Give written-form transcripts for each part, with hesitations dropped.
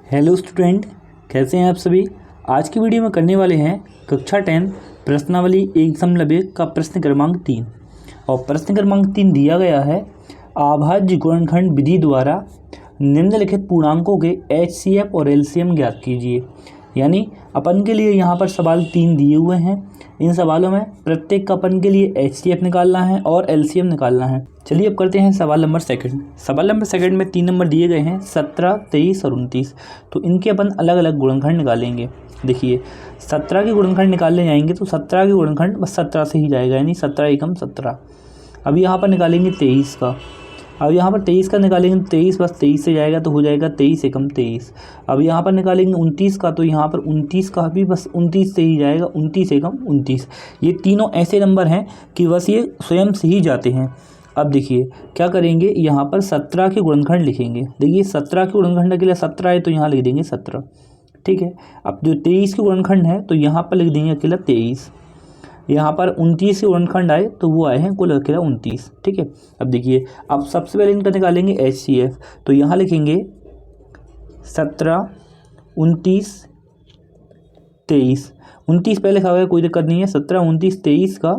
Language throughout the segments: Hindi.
हेलो स्टूडेंट, कैसे हैं आप सभी। आज की वीडियो में करने वाले हैं कक्षा 10 प्रश्नावली 1.1 का प्रश्न क्रमांक 3। और प्रश्न क्रमांक 3 दिया गया है, अभाज्य गुणनखंड विधि द्वारा निम्नलिखित पूर्णांकों के HCF और LCM ज्ञात कीजिए। यानी अपन के लिए यहाँ पर सवाल 3 दिए हुए हैं। इन सवालों में प्रत्येक का अपन के लिए HCF निकालना है और LCM निकालना है। चलिए अब करते हैं सवाल नंबर सेकंड। सवाल नंबर सेकंड में 3 नंबर दिए गए हैं 17, 23 और 29। तो इनके अपन अलग अलग गुणनखंड निकालेंगे। देखिए 17 के गुणनखंड निकालने जाएंगे तो 17 के गुणनखंड बस 17 से ही जाएगा, यानी 17 एकम 17। अब यहाँ पर निकालेंगे 23 का। अब यहाँ पर 23 का निकालेंगे तो 23 बस 23 से जाएगा तो हो जाएगा 23 एकम 23। अब यहाँ पर निकालेंगे 29 का, तो यहाँ पर 29 का भी बस 29 से ही जाएगा, 29 एकम 29। ये तीनों ऐसे नंबर हैं कि बस ये स्वयं से ही जाते हैं। अब देखिए क्या करेंगे, यहाँ पर 17 के गुणनखंड लिखेंगे। देखिए 17 के गुणनखंड के लिए 17 है तो यहाँ लिख देंगे 17, ठीक है। अब जो 23 के गुणनखंड है तो यहाँ पर लिख देंगे अकेला 23। यहाँ पर 29 के गुणनखंड आए तो वो आए हैं कुल अकेला 29, ठीक है। अब देखिए अब सबसे पहले इनका निकालेंगे HCF। तो यहाँ लिखेंगे 17, 29, 23। 29 पहले लिखा हुआ है, कोई दिक्कत नहीं है। 17, 29, 23 का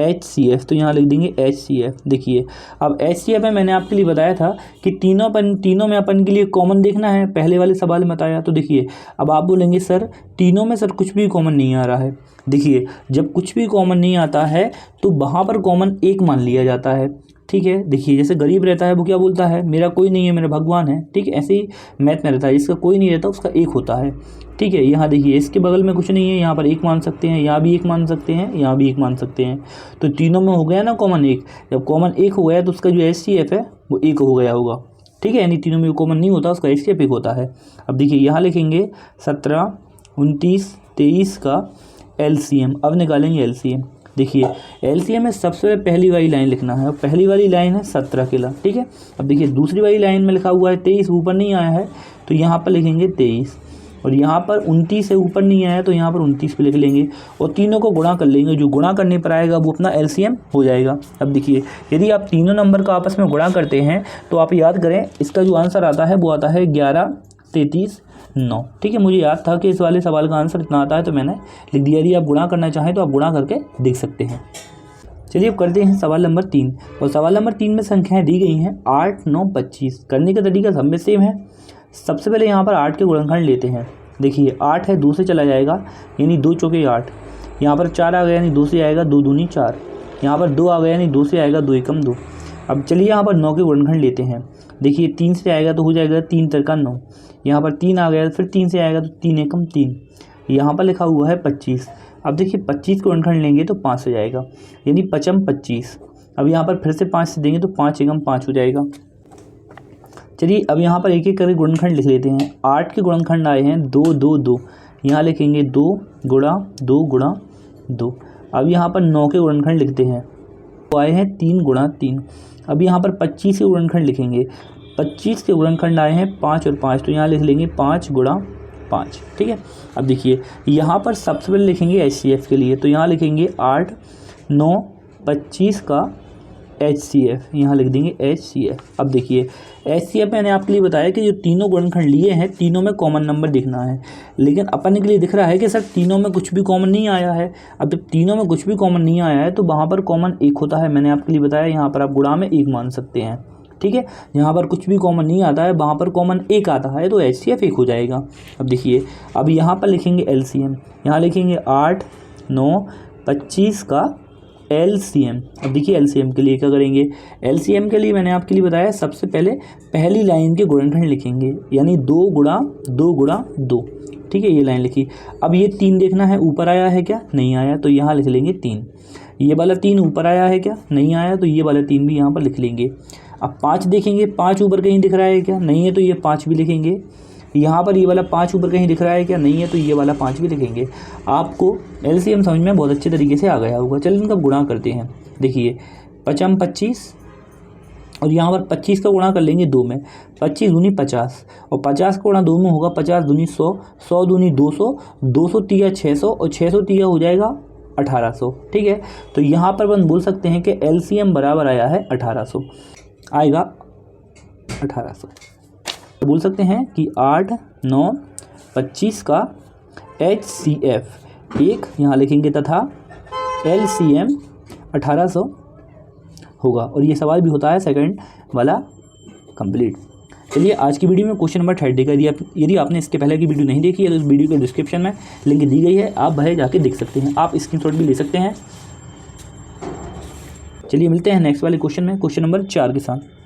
HCF, तो यहाँ लिख देंगे HCF। देखिए अब HCF में मैंने आपके लिए बताया था कि तीनों में अपन के लिए कॉमन देखना है, पहले वाले सवाल में बताया। तो देखिए अब आप बोलेंगे सर तीनों में सर कुछ भी कॉमन नहीं आ रहा है। देखिए जब कुछ भी कॉमन नहीं आता है तो वहाँ पर कॉमन एक मान लिया जाता है, ठीक है। देखिए जैसे गरीब रहता है वो क्या बोलता है, मेरा कोई नहीं है, मेरा भगवान है, ठीक है। ऐसे ही मैथ में रहता है, जिसका कोई नहीं रहता उसका एक होता है, ठीक है। यहाँ देखिए इसके बगल में कुछ नहीं है, यहाँ पर एक मान सकते हैं, यहाँ भी एक मान सकते हैं, यहाँ भी एक मान सकते हैं। तो तीनों में हो गया ना कॉमन एक। जब कॉमन एक हो गया तो उसका जो HCF है वो एक हो गया होगा, ठीक है। यानी तीनों में कॉमन नहीं होता, उसका HCF एक होता है। अब देखिए यहाँ लिखेंगे 17, 29, 23 का LCM। अब निकालेंगे LCM। देखिए LCM में सबसे पहली वाली लाइन लिखना है, और पहली वाली लाइन है 17 के लिए, ठीक है। अब देखिए दूसरी वाली लाइन में लिखा हुआ है 23, ऊपर नहीं आया है तो यहाँ पर लिखेंगे 23। और यहाँ पर 29 से ऊपर नहीं आया तो यहाँ पर 29 पे लिख लेंगे, और तीनों को गुणा कर लेंगे। जो गुणा करने पर आएगा वो अपना LCM हो जाएगा। अब देखिए यदि आप तीनों नंबर का आपस में गुणा करते हैं तो आप याद करें इसका जो आंसर आता है वो आता है 11, 33, 9, ठीक है। मुझे याद था कि इस वाले सवाल का आंसर इतना आता है तो मैंने लिख दिया। यदि आप गुणा करना चाहें तो आप गुणा करके देख सकते हैं। चलिए अब करते हैं सवाल नंबर 3। और सवाल नंबर 3 में संख्याएं दी गई हैं 8, 9, 25। करने का तरीका सब में सेम है। सबसे पहले यहाँ पर 8 के गुणनखंड लेते हैं। देखिए 8 है, 2 से चला जाएगा, यानी 2 चौके 8। यहाँ पर 4 आ गया, यानी 2 से आएगा, 2 दूनी 4। यहाँ पर 2 आ गया, यानी 2 से आएगा, 2 एकम 2। अब चलिए यहाँ पर 9 के गुणनखंड लेते हैं। देखिए 3 से आएगा तो हो जाएगा 3 तिरका 9। यहाँ पर 3 आ गया, फिर 3 से आएगा तो 3 एकम 3। यहाँ पर लिखा हुआ है 25। अब देखिए 25 के गुणनखंड लेंगे तो 5 से जाएगा, यानी 5m 25। अब यहाँ पर फिर से 5 से देंगे तो 5 एकम 5 हो जाएगा। चलिए अब यहाँ पर एक एक करके गुणनखंड लिख लेते हैं। 8 के गुणनखंड आए हैं 2, 2, 2। यहाँ लिखेंगे 2 गुणा 2 गुणा 2। अब यहाँ पर 9 के गुणनखंड लिखते हैं, तो आए हैं 3 गुणा 3। अब यहाँ पर 25 के गुणनखंड लिखेंगे। 25 के गुणनखंड आए हैं 5 और 5, तो यहाँ लिख लेंगे 5 गुणा 5, ठीक है। अब देखिए यहाँ पर सबसे पहले लिखेंगे HCF के लिए। तो यहाँ लिखेंगे 8, 9, 25 का HCF। यहाँ लिख देंगे HCF। अब देखिए HCF मैंने आपके लिए बताया कि जो तीनों गुणनखंड लिए हैं तीनों में कॉमन नंबर देखना है, लेकिन अपन के लिए दिख रहा है कि सर तीनों में कुछ भी कॉमन नहीं आया है। अब जब तीनों में कुछ भी कॉमन नहीं आया है तो वहाँ पर कॉमन एक होता है। मैंने आपके लिए बताया यहाँ पर आप गुणा में एक मान सकते हैं, ठीक है। यहाँ पर कुछ भी कॉमन नहीं आता है, वहाँ पर कॉमन एक आता है तो HCF एक हो जाएगा। अब देखिए अब यहाँ पर लिखेंगे LCM। यहाँ लिखेंगे 8, 9, 25 का LCM। अब देखिए LCM के लिए क्या करेंगे, LCM के लिए मैंने आपके लिए बताया सबसे पहले पहली लाइन के गुणनखंड लिखेंगे, यानी 2 गुणा 2 गुणा 2, ठीक है। ये लाइन लिखी। अब ये 3 देखना है ऊपर आया है क्या, नहीं आया, तो यहाँ लिख लेंगे 3। ये वाला 3 ऊपर आया है क्या, नहीं आया, तो ये वाला 3 भी यहाँ पर लिख लेंगे। अब 5 देखेंगे, 5 ऊपर कहीं दिख रहा है क्या, नहीं है, तो ये 5 भी लिखेंगे। यहाँ पर ये वाला 5 ऊपर कहीं दिख रहा है क्या, नहीं है, तो ये वाला 5 भी लिखेंगे। आपको LCM समझ में बहुत अच्छे तरीके से आ गया होगा। चलिए इनका गुणा करते हैं। देखिए 5m 25, और यहाँ पर 25 का गुणा कर लेंगे 2 में। 25 दूनी 50, और 50 का गुणा 2 में होगा, 50 दूनी 100, 100 दूनी 200, 200 तिया 600, और 600 तिया हो जाएगा 1800, ठीक है। तो यहाँ पर अपन बोल सकते हैं कि LCM बराबर आया है 1800, आएगा 1800। तो बोल सकते हैं कि 8, 9, 25 का HCF 1 यहाँ लिखेंगे तथा LCM 1800 होगा। और ये सवाल भी होता है सेकंड वाला कंप्लीट। चलिए आज की वीडियो में क्वेश्चन नंबर 30 का यदि आपने इसके पहले की वीडियो नहीं देखी है तो इस वीडियो के डिस्क्रिप्शन में लिंक दी गई है, आप वह जाके देख सकते हैं। आप स्क्रीनशॉट भी ले सकते हैं। चलिए मिलते हैं नेक्स्ट वाले क्वेश्चन में, क्वेश्चन नंबर 4 के साथ।